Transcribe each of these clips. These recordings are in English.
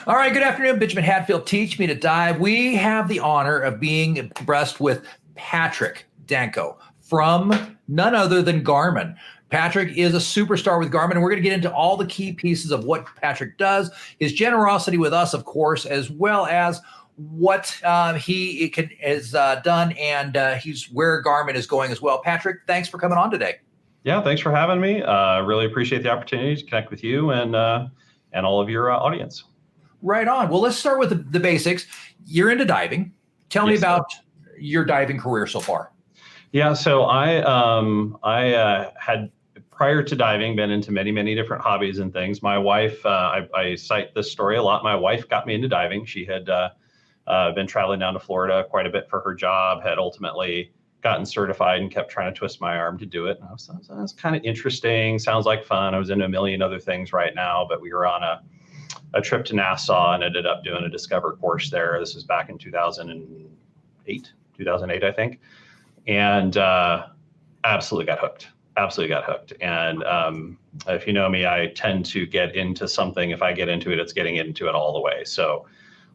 All right, good afternoon, Benjamin Hadfield. Teach Me to Dive. We have the honor of being abreast with Patrick Danko from none other than Garmin. Patrick is a superstar with Garmin, and we're going to get into all the key pieces of what Patrick does, his generosity with us, of course, as well as what he has done, and he's where Garmin is going as well. Patrick, thanks for coming on today. Yeah, thanks for having me. Really appreciate the opportunity to connect with you and all of your audience. Right on. Well, let's start with the basics. You're into diving. Tell me about your diving career so far. Yeah, so I had, prior to diving, been into many different hobbies and things. My wife, I cite this story a lot. My wife got me into diving. She had been traveling down to Florida quite a bit for her job, had ultimately gotten certified and kept trying to twist my arm to do it. And I was that's kind of interesting. Sounds like fun. I was into a million other things right now, but we were on a trip to Nassau and ended up doing a Discover course there. This was back in 2008, I think. And absolutely got hooked. And if you know me, I tend to get into something. If I get into it, it's getting into it all the way. So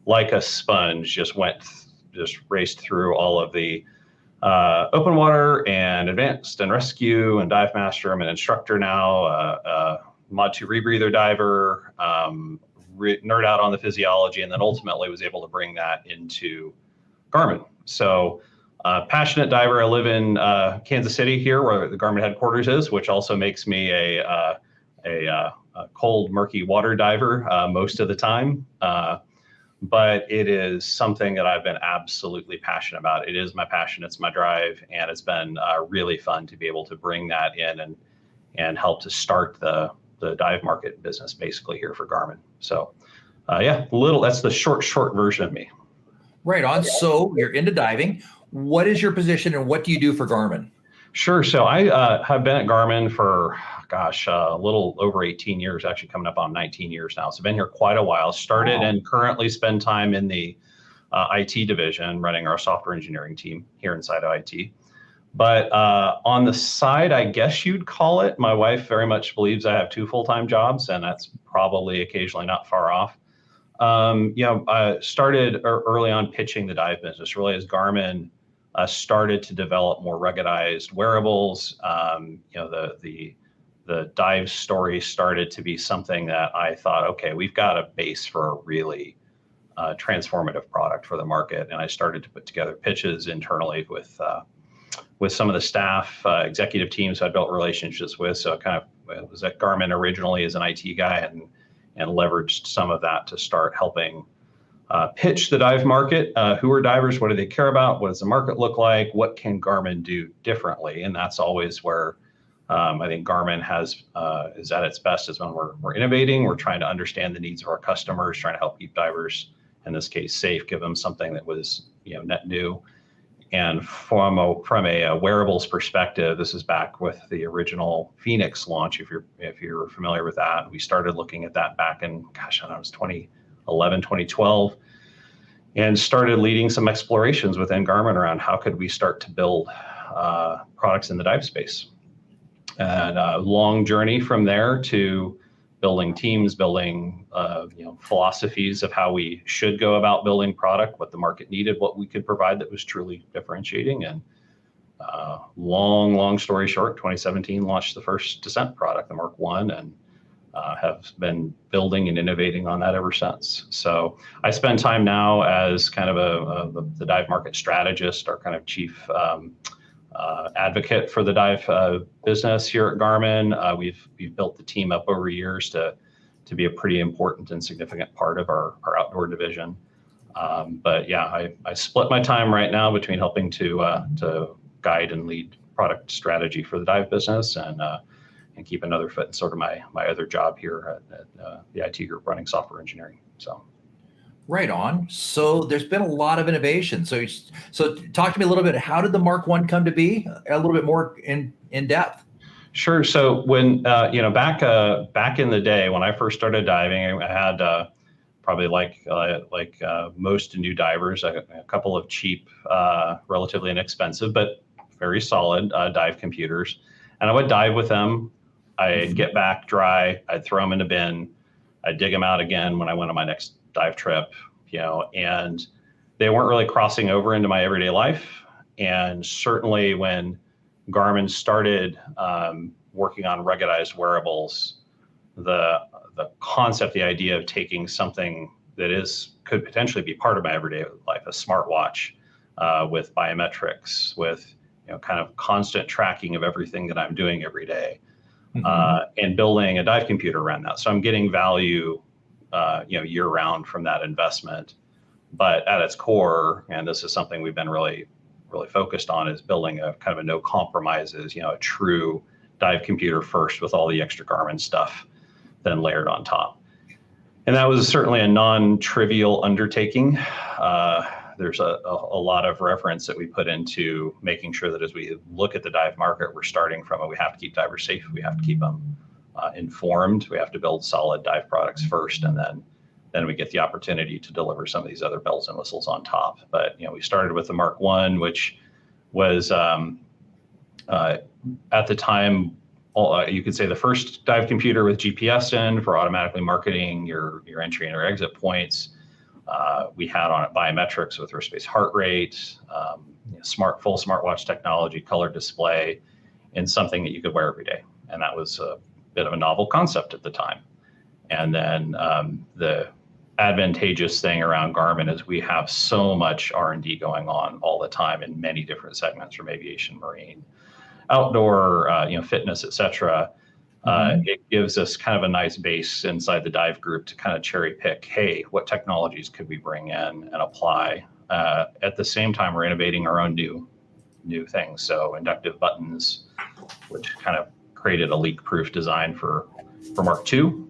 like a sponge, just raced through all of the open water and advanced and rescue and dive master. I'm an instructor now, Mod 2 rebreather diver, nerd out on the physiology, and then ultimately was able to bring that into Garmin. So passionate diver. I live in Kansas City here, where the Garmin headquarters is, which also makes me a cold, murky water diver most of the time. But it is something that I've been absolutely passionate about. It is my passion, it's my drive, and it's been really fun to be able to bring that in and help to start the dive market business basically here for Garmin. So yeah, that's the short version of me. Right on. So you're into diving. What is your position and what do you do for Garmin? Sure. So I have been at Garmin for, gosh, a little over 18 years, actually coming up on 19 years now. So I've been here quite a while. Started and currently spend time in the IT division, running our software engineering team here inside of IT. But on the side, I guess you'd call it, my wife very much believes I have two full-time jobs, and that's probably occasionally not far off. I started early on pitching the dive business, really as Garmin started to develop more ruggedized wearables. The dive story started to be something that I thought, okay, we've got a base for a really transformative product for the market. And I started to put together pitches internally with some of the staff, executive teams I built relationships with. So I was at Garmin originally as an IT guy and leveraged some of that to start helping pitch the dive market. Who are divers? What do they care about? What does the market look like? What can Garmin do differently? And that's always where I think Garmin is at its best, is when we're innovating. We're trying to understand the needs of our customers, trying to help keep divers, in this case, safe, give them something that was net new. And from a wearables perspective, this is back with the original Phoenix launch. If you're familiar with that, we started looking at that back in, gosh, I don't know, it was 2011, 2012, and started leading some explorations within Garmin around how could we start to build products in the dive space. And a long journey from there to building teams, building philosophies of how we should go about building product, what the market needed, what we could provide that was truly differentiating. And long story short, 2017 launched the first Descent product, the Mark 1, and have been building and innovating on that ever since. So I spend time now as kind of the dive market strategist, or kind of chief advocate for the dive business here at Garmin. We've built the team up over years to be a pretty important and significant part of our outdoor division. But yeah, I split my time right now between helping to guide and lead product strategy for the dive business, and keep another foot in sort of my other job here at the IT group running software engineering. So. Right on. So there's been a lot of innovation. So talk to me a little bit. How did the Mark 1 come to be? A little bit more in depth. Sure. So when back in the day when I first started diving, I had probably like most new divers, a couple of cheap, relatively inexpensive but very solid dive computers, and I would dive with them. I'd get back dry. I'd throw them in a bin. I'd dig them out again when I went on my next dive trip, and they weren't really crossing over into my everyday life. And certainly when Garmin started working on ruggedized wearables, the concept, the idea of taking something that could potentially be part of my everyday life, a smartwatch with biometrics, with kind of constant tracking of everything that I'm doing every day, and building a dive computer around that. So I'm getting value, year round from that investment. But at its core, and this is something we've been really, really focused on, is building a kind of a no compromises, a true dive computer first with all the extra Garmin stuff then layered on top. And that was certainly a non-trivial undertaking. There's a lot of reference that we put into making sure that as we look at the dive market, we're starting from we have to keep divers safe, we have to keep them informed, we have to build solid dive products first, and then we get the opportunity to deliver some of these other bells and whistles on top. But we started with the Mark I, which was at the time, you could say the first dive computer with GPS in for automatically marking your entry and your exit points. We had on it biometrics with wrist-based heart rate, full smartwatch technology, color display, and something that you could wear every day. And that was a bit of a novel concept at the time. And then the advantageous thing around Garmin is we have so much R&D going on all the time in many different segments, from aviation, marine, outdoor, fitness, et cetera. It gives us kind of a nice base inside the dive group to kind of cherry pick, hey, what technologies could we bring in and apply? At the same time, we're innovating our own new things. So inductive buttons, which kind of created a leak-proof design for Mark II,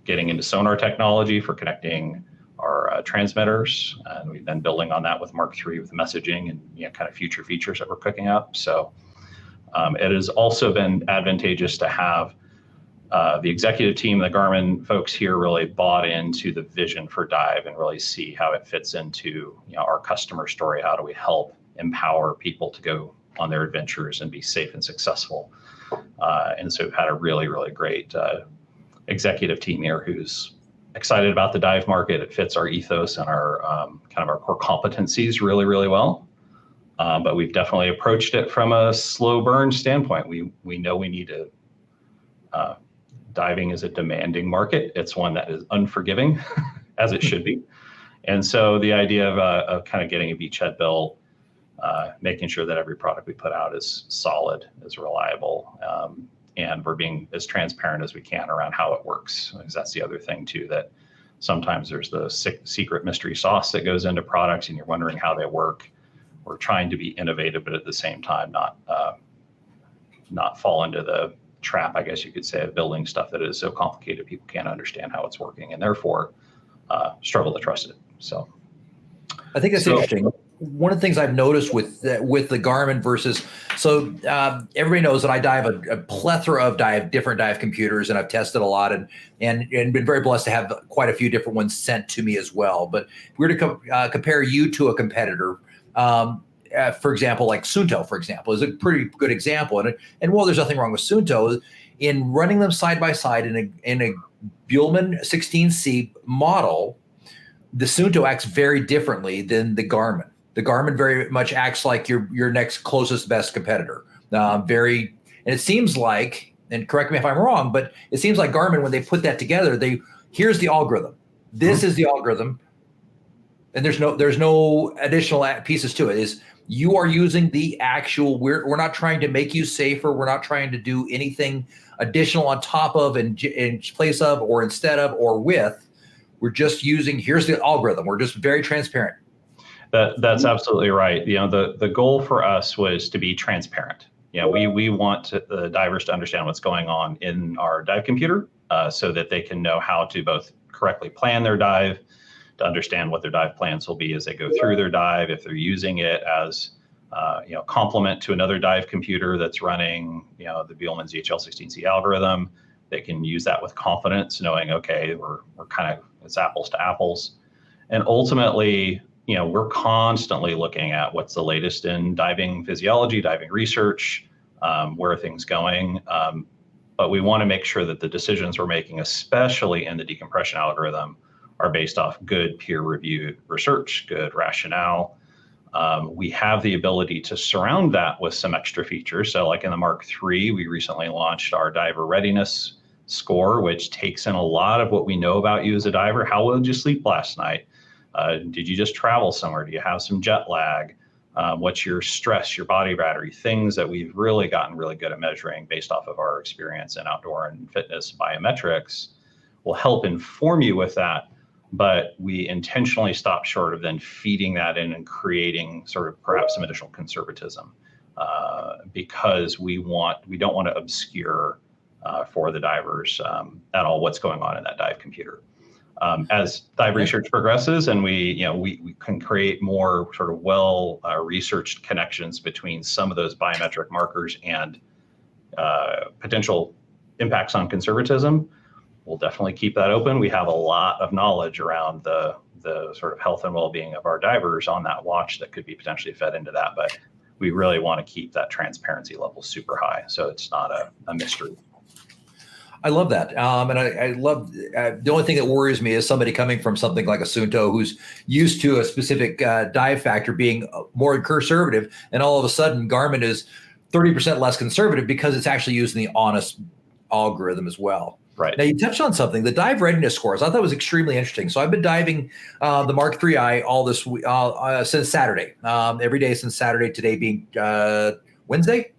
getting into sonar technology for connecting our transmitters, and we've been building on that with Mark III with messaging and kind of future features that we're cooking up. So it has also been advantageous to have the executive team, the Garmin folks here, really bought into the vision for dive and really see how it fits into our customer story. How do we help empower people to go on their adventures and be safe and successful? And so we've had a really, really great executive team here who's excited about the dive market. It fits our ethos and our kind of our core competencies really, really well. But we've definitely approached it from a slow burn standpoint. We know we need to, diving is a demanding market. It's one that is unforgiving, as it should be. And so the idea of kind of getting a beachhead built, making sure that every product we put out is solid, is reliable, and we're being as transparent as we can around how it works. Because that's the other thing too, that sometimes there's the secret mystery sauce that goes into products and you're wondering how they work. We're trying to be innovative, but at the same time, not fall into the trap, I guess you could say, of building stuff that is so complicated people can't understand how it's working, and therefore struggle to trust it. So I think that's interesting. One of the things I've noticed with the Garmin versus, everybody knows that I dive a plethora of different dive computers, and I've tested a lot and been very blessed to have quite a few different ones sent to me as well. But if we were to compare you to a competitor, for example, like Suunto, for example, is a pretty good example. And while there's nothing wrong with Suunto, in running them side by side in a Buhlmann 16C model, the Suunto acts very differently than the Garmin. The Garmin very much acts like your next closest best competitor. And it seems like, and correct me if I'm wrong, but it seems like Garmin, when they put that together, here's the algorithm. This is the algorithm, and there's no additional pieces to it. You are using the actual. We're not trying to make you safer. We're not trying to do anything additional on top of, in place of, or instead of, or with. We're just using. Here's the algorithm. We're just very transparent. That's absolutely right. The goal for us was to be transparent. We want the divers to understand what's going on in our dive computer, so that they can know how to both correctly plan their dive, to understand what their dive plans will be as they go through their dive. If they're using it as complement to another dive computer that's running the Buhlmann ZHL16C algorithm, they can use that with confidence, knowing, okay, we're kind of, it's apples to apples. And ultimately, we're constantly looking at what's the latest in diving physiology, diving research, where are things going. But we want to make sure that the decisions we're making, especially in the decompression algorithm, are based off good peer-reviewed research, good rationale. We have the ability to surround that with some extra features. So like in the Mk3, we recently launched our diver readiness score, which takes in a lot of what we know about you as a diver. How well did you sleep last night? Did you just travel somewhere? Do you have some jet lag? What's your stress, your body battery? Things that we've really gotten really good at measuring based off of our experience in outdoor and fitness biometrics will help inform you with that. But we intentionally stop short of then feeding that in and creating sort of perhaps some additional conservatism because we don't want to obscure for the divers at all what's going on in that dive computer. As dive research progresses and we can create more sort of researched connections between some of those biometric markers and potential impacts on conservatism, we'll definitely keep that open. We have a lot of knowledge around the sort of health and well-being of our divers on that watch that could be potentially fed into that, but we really want to keep that transparency level super high so it's not a mystery. I love that. And I love, the only thing that worries me is somebody coming from something like a Sunto who's used to a specific dive factor being more conservative, and all of a sudden Garmin is 30% less conservative because it's actually using the honest algorithm as well. Right. Now you touched on something, the dive readiness scores. I thought was extremely interesting. So I've been diving the Mk3i all this since Saturday, every day since Saturday, today being Wednesday.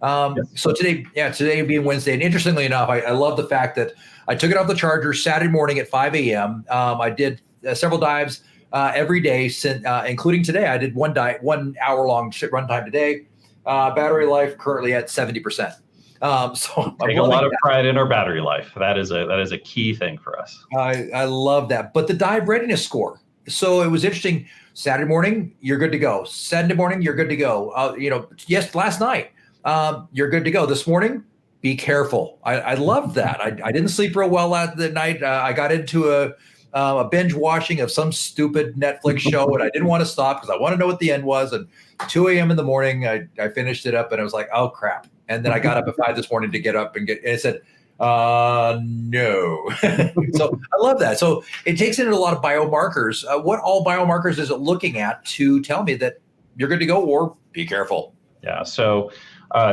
So today being Wednesday, and interestingly enough, I love the fact that I took it off the charger Saturday morning at 5 a.m. I did several dives every day, since, including today. I did 1 hour long run time today. Battery life currently at 70%. So take a lot of pride in our battery life. That is a key thing for us. I love that. But the dive readiness score. So it was interesting. Saturday morning, you're good to go. Sunday morning, you're good to go. Yes, last night. You're good to go. This morning, be careful. I love that. I didn't sleep real well that night. I got into a binge watching of some stupid Netflix show, and I didn't want to stop because I want to know what the end was. And 2 a.m. in the morning, I finished it up, and I was like, oh, crap. And then I got up at 5 this morning to get up and it said, no. So I love that. So it takes in a lot of biomarkers. What all biomarkers is it looking at to tell me that you're good to go or be careful? Yeah. So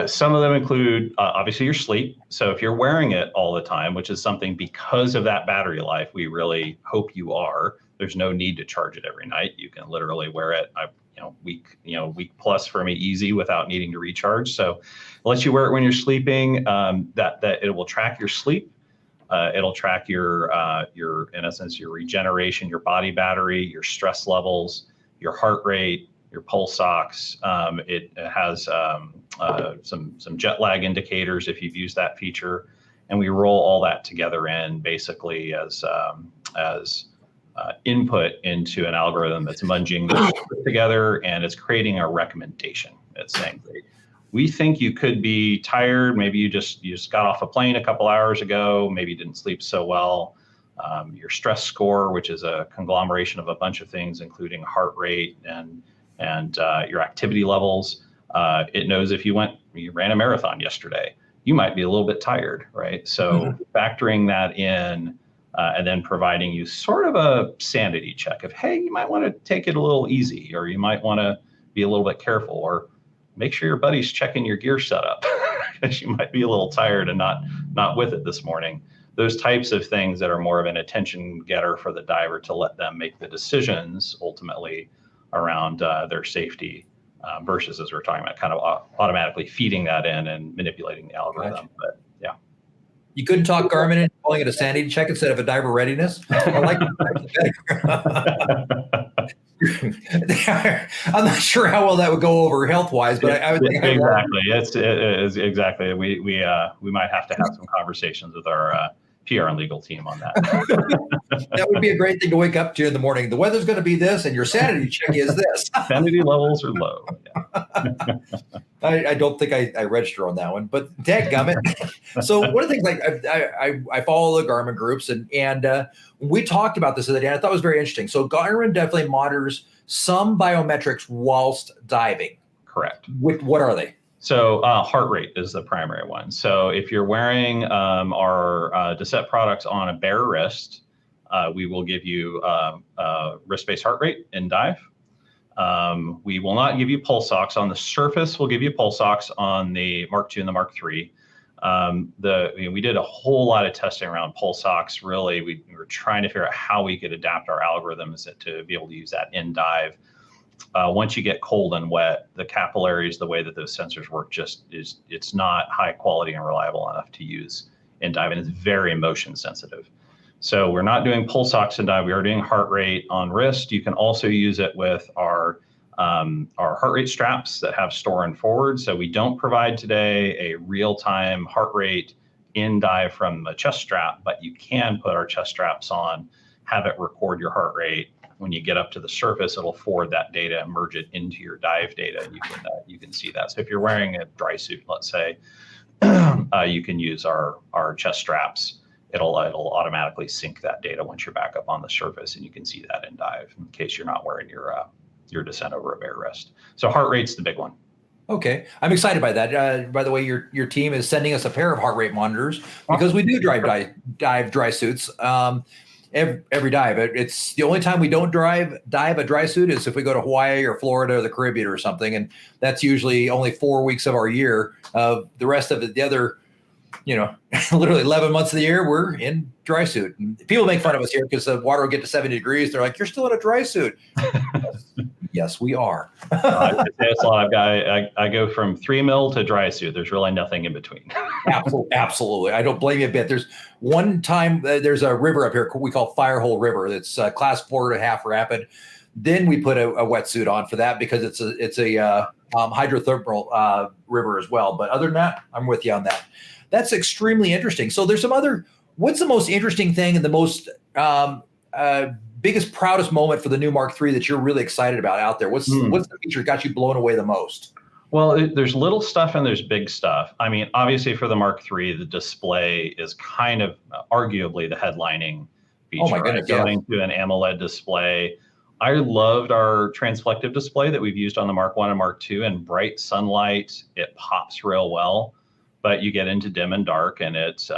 some of them include obviously your sleep. So if you're wearing it all the time, which is something because of that battery life, we really hope you are. There's no need to charge it every night. You can literally wear it, week plus for me, easy without needing to recharge. So it lets you wear it when you're sleeping. That it will track your sleep. It'll track your in essence your regeneration, your body battery, your stress levels, your heart rate, your pulse ox. It has some jet lag indicators if you've used that feature, and we roll all that together in basically as input into an algorithm that's munging those together, and it's creating a recommendation. It's saying, we think you could be tired. Maybe you just got off a plane a couple hours ago. Maybe you didn't sleep so well. Your stress score, which is a conglomeration of a bunch of things, including heart rate and your activity levels. It knows if you ran a marathon yesterday, you might be a little bit tired, right? So factoring that in and then providing you sort of a sanity check of, hey, you might want to take it a little easy, or you might want to be a little bit careful, or make sure your buddy's checking your gear setup because you might be a little tired and not with it this morning. Those types of things that are more of an attention getter for the diver to let them make the decisions ultimately around their safety versus, as we're talking about, kind of automatically feeding that in and manipulating the algorithm. Gotcha. But yeah. You couldn't talk Garmin into calling it a sanity check instead of a diver readiness? I like I'm not sure how well that would go over health-wise, but I would think exactly. It's exactly. We might have to have some conversations with our PR and legal team on that. That would be a great thing to wake up to in the morning. The weather's going to be this, and your sanity check is this. Sanity levels are low. Yeah. I don't think I register on that one, but dadgummit. So one of the things, like I follow the Garmin groups, and we talked about this the other day, and I thought it was very interesting. So Garmin definitely monitors some biometrics whilst diving. Correct. What are they? So heart rate is the primary one. So if you're wearing our Descent products on a bare wrist, We will give you wrist-based heart rate in dive. We will not give you pulse ox on the surface. We'll give you pulse ox on the Mark II and the Mark III. We did a whole lot of testing around pulse ox. Really, we were trying to figure out how we could adapt our algorithms to be able to use that in dive. Once you get cold and wet, the capillaries, the way that those sensors work, it's not high quality and reliable enough to use in dive, and it's very motion sensitive. So we're not doing pulse ox in dive. We are doing heart rate on wrist. You can also use it with our heart rate straps that have store and forward. So we don't provide today a real-time heart rate in dive from a chest strap, but you can put our chest straps on, have it record your heart rate. When you get up to the surface, it'll forward that data and merge it into your dive data, and you can see that. So if you're wearing a dry suit, let's say, you can use our chest straps. It'll automatically sync that data once you're back up on the surface, and you can see that in dive in case you're not wearing your descent over a bare wrist. So heart rate's the big one. Okay, I'm excited by that. By the way, your team is sending us a pair of heart rate monitors because we do dive dry suits. Every dive. It's the only time we don't dive a dry suit is if we go to Hawaii or Florida or the Caribbean or something, and that's usually only 4 weeks of our year. The rest of the other, literally 11 months of the year, we're in dry suit. And people make fun of us here because the water will get to 70 degrees. They're like, "You're still in a dry suit." Yes, we are. I go from 3 mil to dry suit. There's really nothing in between. Absolutely. I don't blame you a bit. There's one time, there's a river up here we call Firehole River. That's class 4.5 rapid. Then we put a wetsuit on for that because it's a hydrothermal river as well. But other than that, I'm with you on that. That's extremely interesting. So there's what's the most interesting thing and the most biggest, proudest moment for the new Mark III that you're really excited about out there? What's the feature that got you blown away the most? Well, there's little stuff and there's big stuff. I mean, obviously for the Mark III, the display is kind of arguably the headlining feature. Oh my goodness, going to an AMOLED display. I loved our transflective display that we've used on the Mark I and Mark II. In bright sunlight, it pops real well. But you get into dim and dark, and it's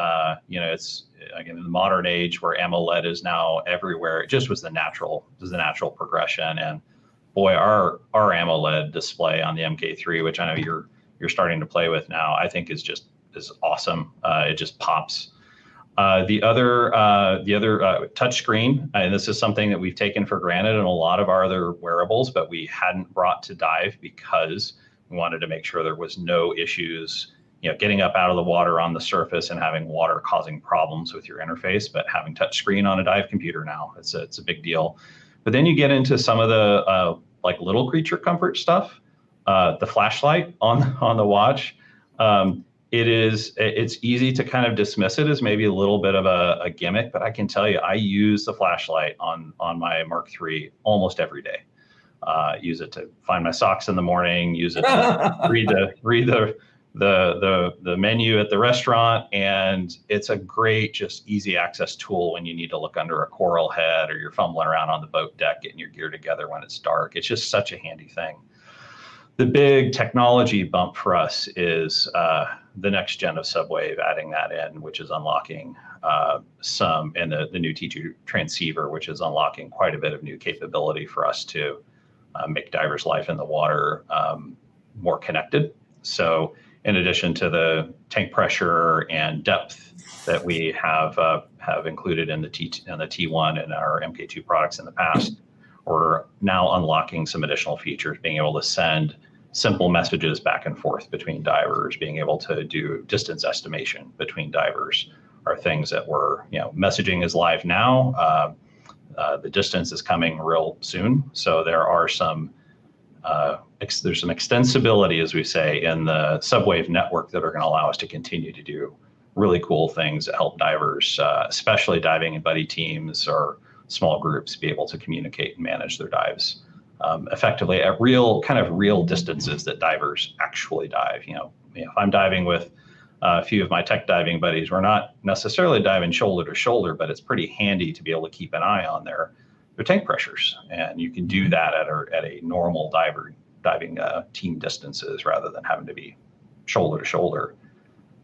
again in the modern age where AMOLED is now everywhere. It just was the natural progression. And boy, our AMOLED display on the Mk3, which I know you're starting to play with now, I think is awesome. It just pops. The other touch screen, and this is something that we've taken for granted in a lot of our other wearables, but we hadn't brought to dive because we wanted to make sure there was no issues. Getting up out of the water on the surface and having water causing problems with your interface, but having touch screen on a dive computer now, it's a big deal. But then you get into some of the like little creature comfort stuff. The flashlight on the watch, it's easy to kind of dismiss it as maybe a little bit of a gimmick, but I can tell you, I use the flashlight on my Mark III almost every day. Use it to find my socks in the morning. Use it to read the menu at the restaurant, and it's a great, just easy access tool when you need to look under a coral head or you're fumbling around on the boat deck getting your gear together when it's dark. It's just such a handy thing. The big technology bump for us is the next gen of Subwave, adding that in, which is unlocking and the new T2 transceiver, which is unlocking quite a bit of new capability for us to make divers' life in the water more connected. So in addition to the tank pressure and depth that we have included in the T1 and our Mk2 products in the past, we're now unlocking some additional features, being able to send simple messages back and forth between divers, being able to do distance estimation between divers are things that messaging is live now. The distance is coming real soon. So there are there's some extensibility, as we say, in the Subwave network that are going to allow us to continue to do really cool things that help divers, especially diving in buddy teams or small groups, be able to communicate and manage their dives effectively at real distances that divers actually dive. If I'm diving with a few of my tech diving buddies, we're not necessarily diving shoulder to shoulder, but it's pretty handy to be able to keep an eye on their tank pressures, and you can do that at a normal diving team distances rather than having to be shoulder to shoulder.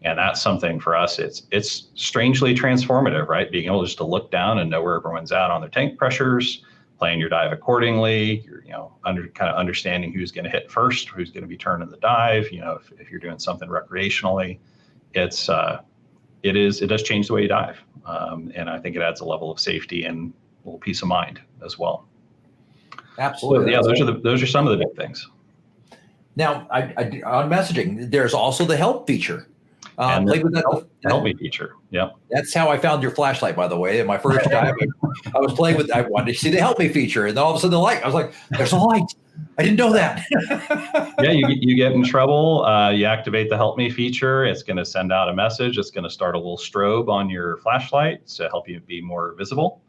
And that's something for us, it's strangely transformative, right? Being able just to look down and know where everyone's at on their tank pressures, plan your dive accordingly. You're, kind of understanding who's going to hit first, who's going to be turning the dive. If you're doing something recreationally, it does change the way you dive. And I think it adds a level of safety and a little peace of mind as well. Absolutely. So, yeah, those are some of the big things. Now, on messaging, there's also the help feature. And the help me feature. Yeah. That's how I found your flashlight, by the way. In my first dive, I was playing with, I wanted to see the help me feature. And then all of a sudden the light, I was like, there's a light. I didn't know that. Yeah, you get in trouble. You activate the help me feature. It's going to send out a message. It's going to start a little strobe on your flashlight to help you be more visible.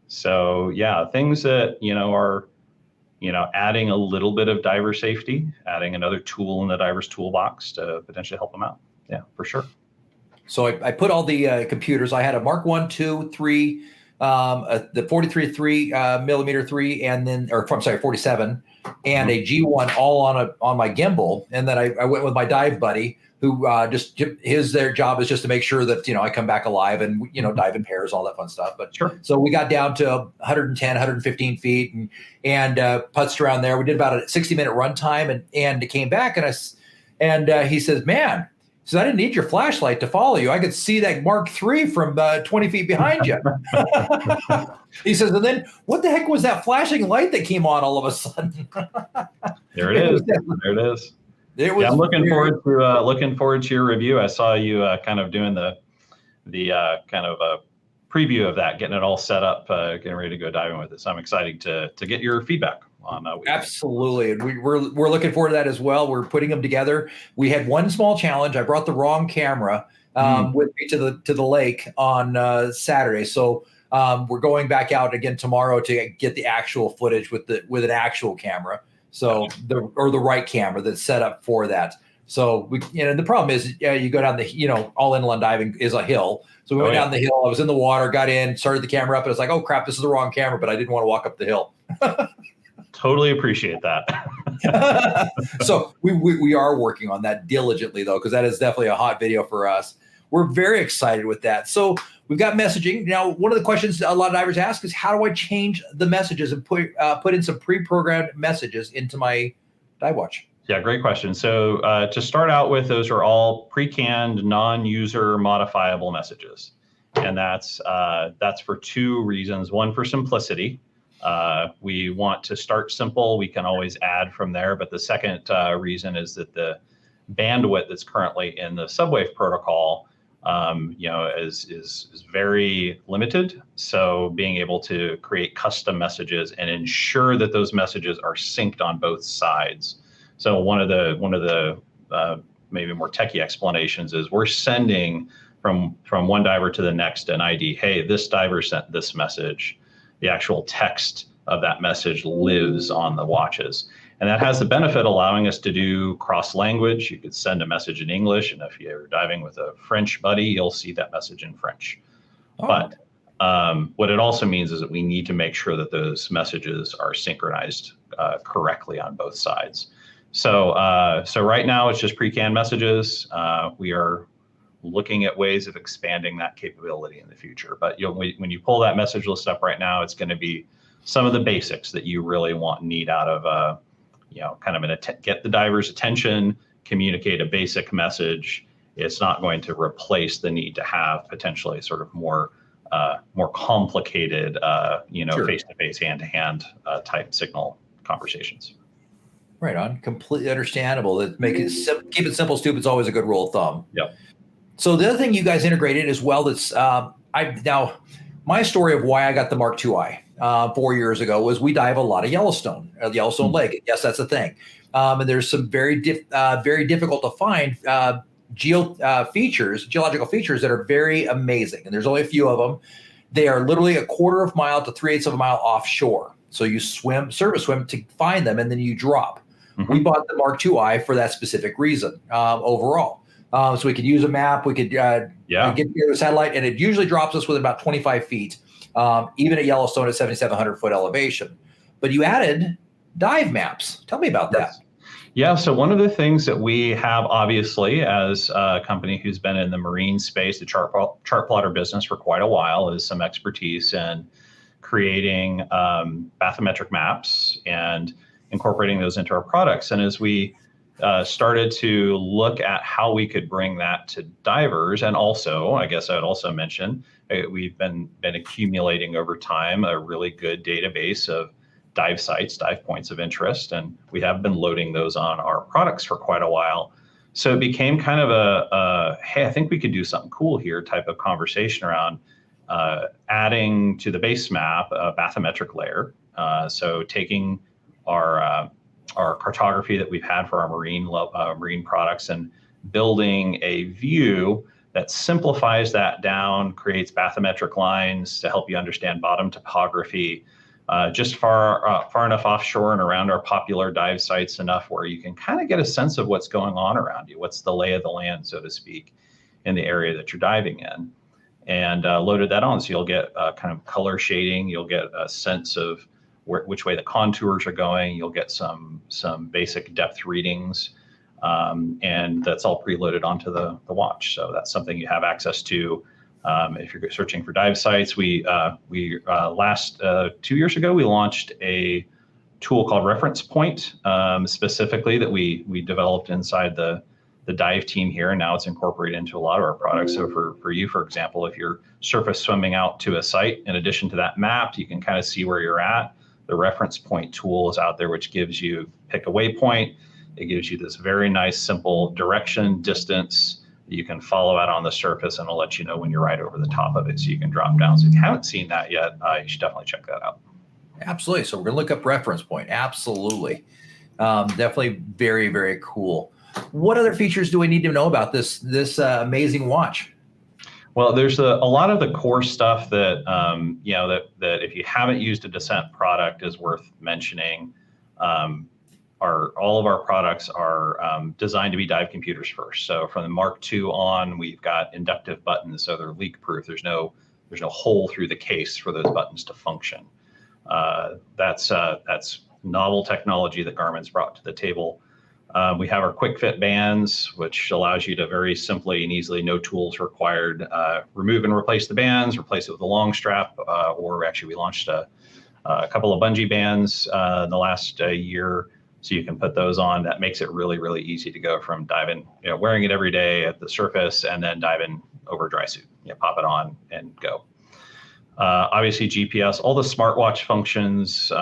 So yeah, things that, are, adding a little bit of diver safety, adding another tool in the diver's toolbox to potentially help them out. Yeah, for sure. So I put all the computers. I had a Mark 1, 2, 3, the 43.3 millimeter 3, and then, or I'm sorry, 47, and a G1 all on my gimbal. And then I went with my dive buddy, who their job is just to make sure that I come back alive and dive in pairs, all that fun stuff. But sure. So we got down to 110, 115 feet and putzed around there. We did about a 60-minute run time and came back and he says, man. He says, I didn't need your flashlight to follow you. I could see that Mark III from 20 feet behind you. He says, and then what the heck was that flashing light that came on all of a sudden? There it is. There it is. I'm looking forward to your review. I saw you kind of doing the kind of a preview of that, getting it all set up, getting ready to go diving with it. So I'm excited to get your feedback on that. Absolutely. And we're looking forward to that as well. We're putting them together. We had one small challenge. I brought the wrong camera with me to the lake on Saturday. So we're going back out again tomorrow to get the actual footage with an actual camera. So the right camera that's set up for that. So the problem is you go down all inland diving is a hill. So we went down the hill. I was in the water, got in, started the camera up, and it's like, oh crap, this is the wrong camera, but I didn't want to walk up the hill. Totally appreciate that. So we are working on that diligently though, because that is definitely a hot video for us. We're very excited with that. So we've got messaging. Now, one of the questions a lot of divers ask is, how do I change the messages and put in some pre-programmed messages into my dive watch? Yeah, great question. So to start out with, those are all pre-canned, non-user modifiable messages. And that's for two reasons. One, for simplicity. We want to start simple. We can always add from there. But the second reason is that the bandwidth that's currently in the subwave protocol is very limited. So being able to create custom messages and ensure that those messages are synced on both sides. So one of the maybe more techie explanations is we're sending from one diver to the next an ID. Hey, this diver sent this message. The actual text of that message lives on the watches. And that has the benefit allowing us to do cross language. You could send a message in English, and if you're diving with a French buddy, you'll see that message in French. Oh. But what it also means is that we need to make sure that those messages are synchronized correctly on both sides. So right now it's just pre-canned messages. We are looking at ways of expanding that capability in the future. But when you pull that message list up right now, it's going to be some of the basics that you really need out of kind of get the diver's attention, communicate a basic message. It's not going to replace the need to have potentially sort of more complicated, sure, face-to-face, hand-to-hand type signal conversations. Right on. Completely understandable. That keep it simple, stupid is always a good rule of thumb. Yep. So the other thing you guys integrated as well, that's now my story of why I got the Mark II-i 4 years ago was we dive a lot of Yellowstone Lake. Yes, that's a thing. And there's some very difficult to find geological features that are very amazing. And there's only a few of them. They are literally a quarter of a mile to 3/8 of a mile offshore. So you service swim to find them, and then you drop. Mm-hmm. We bought the Mark II-i for that specific reason overall. So we could use a map, we could get a satellite, and it usually drops us within about 25 feet, even at Yellowstone at 7,700 foot elevation. But you added dive maps. Tell me about that. Yeah, so one of the things that we have, obviously, as a company who's been in the marine space, the chart plotter business for quite a while, is some expertise in creating bathymetric maps and incorporating those into our products. And as we started to look at how we could bring that to divers, and also, I guess I would also mention, we've been accumulating over time a really good database of dive sites, dive points of interest, and we have been loading those on our products for quite a while. So it became kind of a hey, I think we could do something cool here type of conversation around adding to the base map a bathymetric layer. So taking our cartography that we've had for our marine products and building a view that simplifies that down, creates bathymetric lines to help you understand bottom topography, just far enough offshore and around our popular dive sites enough where you can kind of get a sense of what's going on around you, what's the lay of the land, so to speak, in the area that you're diving in. And loaded that on, so you'll get kind of color shading, you'll get a sense of which way the contours are going, you'll get some basic depth readings, and that's all preloaded onto the watch. So that's something you have access to if you're searching for dive sites. We last 2 years ago, we launched a tool called Reference Point, specifically that we developed inside the dive team here, and now it's incorporated into a lot of our products. So for you, for example, if you're surface swimming out to a site, in addition to that map, you can kind of see where you're at. The Reference Point tool is out there, which gives you, pick a waypoint. It gives you this very nice, simple direction, distance that you can follow out on the surface, and it'll let you know when you're right over the top of it, so you can drop down. So if you haven't seen that yet, you should definitely check that out. Absolutely. So we're going to look up Reference Point. Absolutely. Definitely very, very cool. What other features do we need to know about this amazing watch? Well, there's a lot of the core stuff that that if you haven't used a Descent product is worth mentioning. All of our products are designed to be dive computers first. So from the Mark II on, we've got inductive buttons, so they're leak proof. There's no hole through the case for those buttons to function. That's novel technology that Garmin's brought to the table. We have our quick fit bands, which allows you to very simply and easily, no tools required, remove and replace the bands, replace it with a long strap, or actually we launched a couple of bungee bands in the last year, so you can put those on. That makes it really, really easy to go from diving, wearing it every day at the surface, and then diving over a dry suit. Pop it on and go. Obviously GPS, all the smartwatch functions,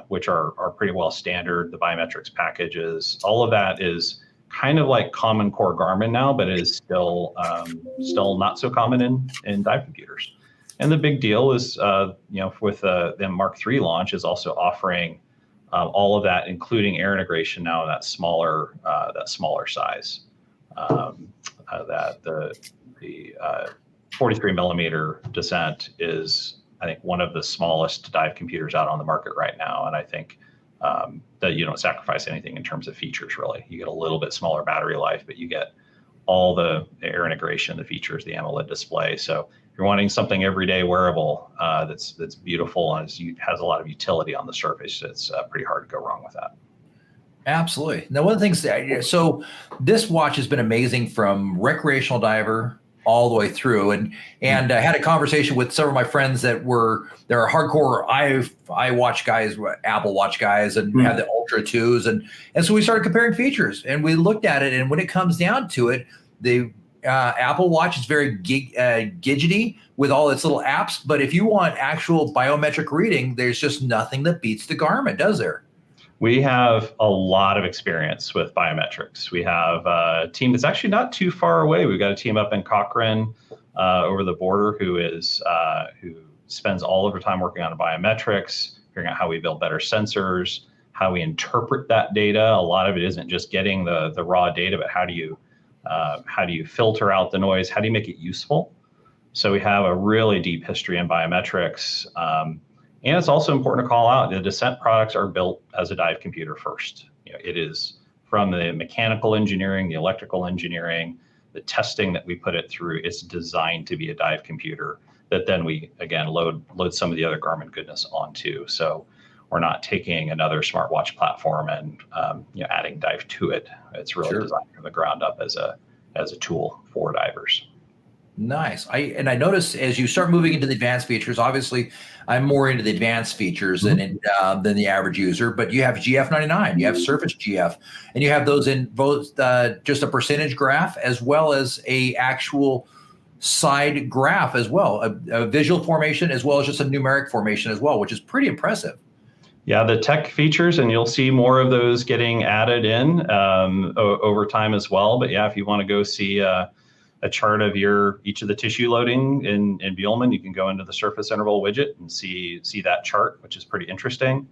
which are pretty well standard, the biometrics packages, all of that is kind of like common core Garmin now, but it is still not so common in dive computers. And the big deal is, with the Mark III launch, is also offering all of that, including air integration now in that smaller size. The 43 millimeter Descent is, I think, one of the smallest dive computers out on the market right now. And I think that you don't sacrifice anything in terms of features, really. You get a little bit smaller battery life, but you get all the air integration, the features, the AMOLED display. So if you're wanting something everyday wearable that's beautiful and has a lot of utility on the surface, it's pretty hard to go wrong with that. Absolutely. Now, one of the things, so this watch has been amazing from recreational diver all the way through, and I had a conversation with some of my friends that are hardcore iWatch guys, Apple Watch guys, and have the Ultra 2s, and so we started comparing features, and we looked at it, and when it comes down to it, the Apple Watch is very gidgety with all its little apps, but if you want actual biometric reading, there's just nothing that beats the Garmin, does there? We have a lot of experience with biometrics. We have a team that's actually not too far away. We've got a team up in Cochrane over the border who spends all of their time working on biometrics, figuring out how we build better sensors, how we interpret that data. A lot of it isn't just getting the raw data, but how do you filter out the noise? How do you make it useful? So we have a really deep history in biometrics. And it's also important to call out, the Descent products are built as a dive computer first. It is from the mechanical engineering, the electrical engineering, the testing that we put it through. It's designed to be a dive computer that then we, again, load some of the other Garmin goodness onto. So we're not taking another smartwatch platform and adding dive to it. It's really designed from the ground up as a tool for divers. Nice. I notice as you start moving into the advanced features, obviously I'm more into the advanced features than the average user, but you have GF99, you have Surface GF, and you have those in both just a percentage graph as well as a actual side graph as well, a visual formation as well as just a numeric formation as well, which is pretty impressive. Yeah, the tech features, and you'll see more of those getting added in over time as well. But yeah, if you want to go see a chart of each of the tissue loading in Buhlmann, you can go into the surface interval widget and see that chart, which is pretty interesting.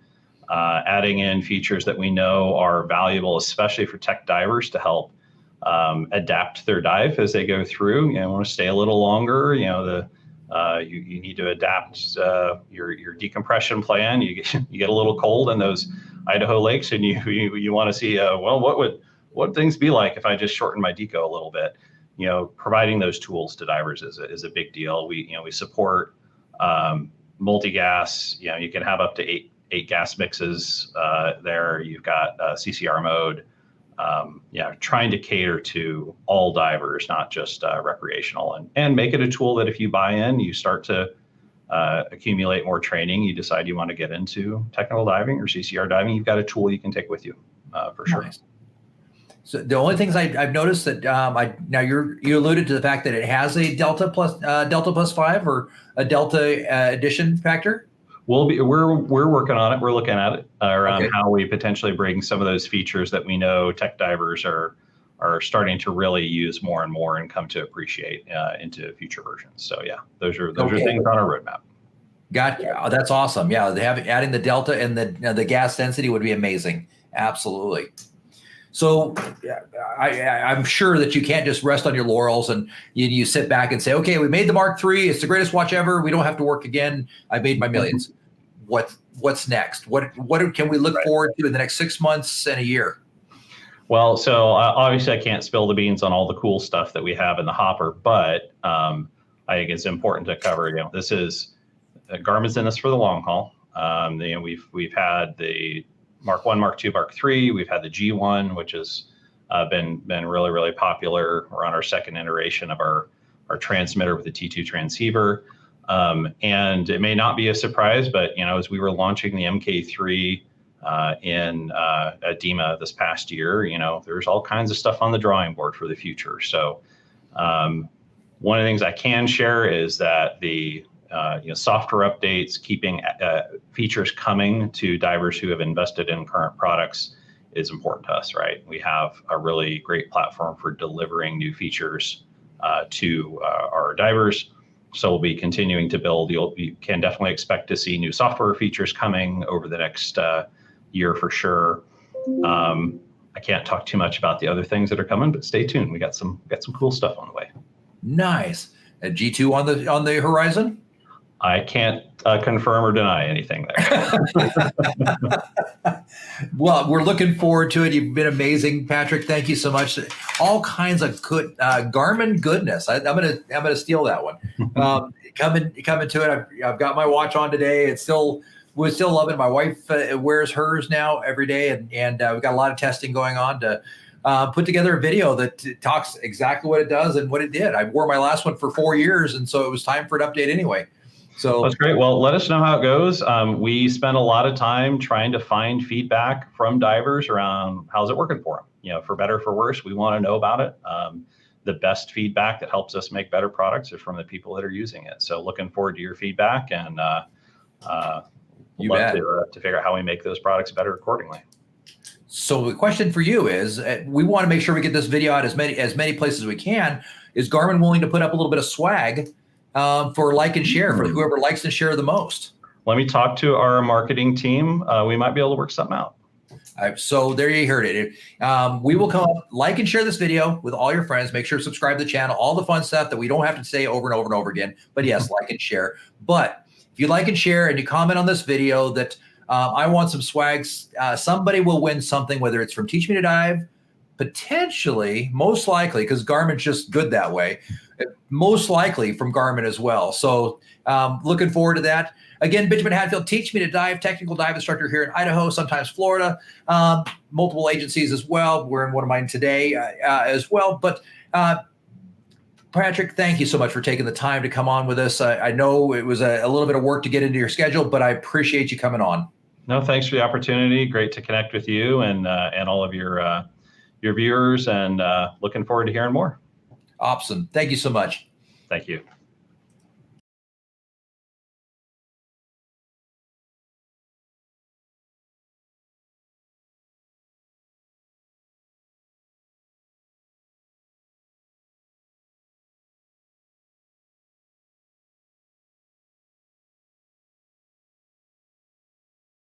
Adding in features that we know are valuable, especially for tech divers, to help adapt their dive as they go through. Want to stay a little longer. You need to adapt your decompression plan. You get a little cold in those Idaho lakes, and you want to see what would things be like if I just shorten my deco a little bit. Providing those tools to divers is a big deal. We support multi-gas. You can have up to eight gas mixes there. You've got CCR mode. Trying to cater to all divers, not just recreational, and make it a tool that if you buy in, you start to accumulate more training, you decide you want to get into technical diving or CCR diving, you've got a tool you can take with you for sure. Nice. So the only things I've noticed that now you alluded to the fact that it has a Delta plus 5 or a Delta addition factor. We're working on it. We're looking at it around how we potentially bring some of those features that we know tech divers are starting to really use more and more and come to appreciate into future versions. So yeah, those are things on our roadmap. Gotcha. Oh, that's awesome. Yeah, adding the Delta and the gas density would be amazing. Absolutely. So I'm sure that you can't just rest on your laurels and you sit back and say, okay, we made the Mark III. It's the greatest watch ever. We don't have to work again. I made my millions. What's next? What can we look forward to in the next 6 months and a year? Well, so obviously I can't spill the beans on all the cool stuff that we have in the hopper, but I think it's important to cover. This is Garmin's in this for the long haul. We've had the Mark I, Mark II, Mark III. We've had the G1, which has been really, really popular. We're on our second iteration of our transmitter with the T2 transceiver. And it may not be a surprise, but as we were launching the Mk3 in DEMA this past year, there's all kinds of stuff on the drawing board for the future. So one of the things I can share is that the software updates, keeping features coming to divers who have invested in current products is important to us, right? We have a really great platform for delivering new features to our divers. So we'll be continuing to build. You can definitely expect to see new software features coming over the next year for sure. I can't talk too much about the other things that are coming, but stay tuned. We got some cool stuff on the way. Nice. A G2 on the horizon? I can't confirm or deny anything there. Well, we're looking forward to it. You've been amazing, Patrick. Thank you so much. All kinds of good Garmin goodness. I'm gonna steal that one. Coming to it. I've got my watch on today. We're still loving it. My wife wears hers now every day, and we've got a lot of testing going on to put together a video that talks exactly what it does and what it did. I wore my last one for 4 years, and so it was time for an update anyway. So that's great. Well, let us know how it goes. We spend a lot of time trying to find feedback from divers around how's it working for them. For better or for worse, we want to know about it. The best feedback that helps us make better products is from the people that are using it. So looking forward to your feedback, and we'd love to figure out how we make those products better accordingly. So the question for you is, we want to make sure we get this video out as many places as we can. Is Garmin willing to put up a little bit of swag for like and share for whoever likes and share the most? Let me talk to our marketing team. We might be able to work something out. So there you heard it. We will come up, like and share this video with all your friends. Make sure to subscribe to the channel, all the fun stuff that we don't have to say over and over and over again. But yes, like and share. But if you like and share and you comment on this video that I want some swags, somebody will win something, whether it's from Teach Me to Dive, potentially, most likely, because Garmin's just good that way, most likely from Garmin as well. So looking forward to that. Again, Benjamin Hadfield, Teach Me to Dive, technical dive instructor here in Idaho, sometimes Florida, multiple agencies as well. We're in one of mine today as well. But Patrick, thank you so much for taking the time to come on with us. I know it was a little bit of work to get into your schedule, but I appreciate you coming on. No, thanks for the opportunity. Great to connect with you and all of your viewers, and looking forward to hearing more. Awesome. Thank you so much. Thank you.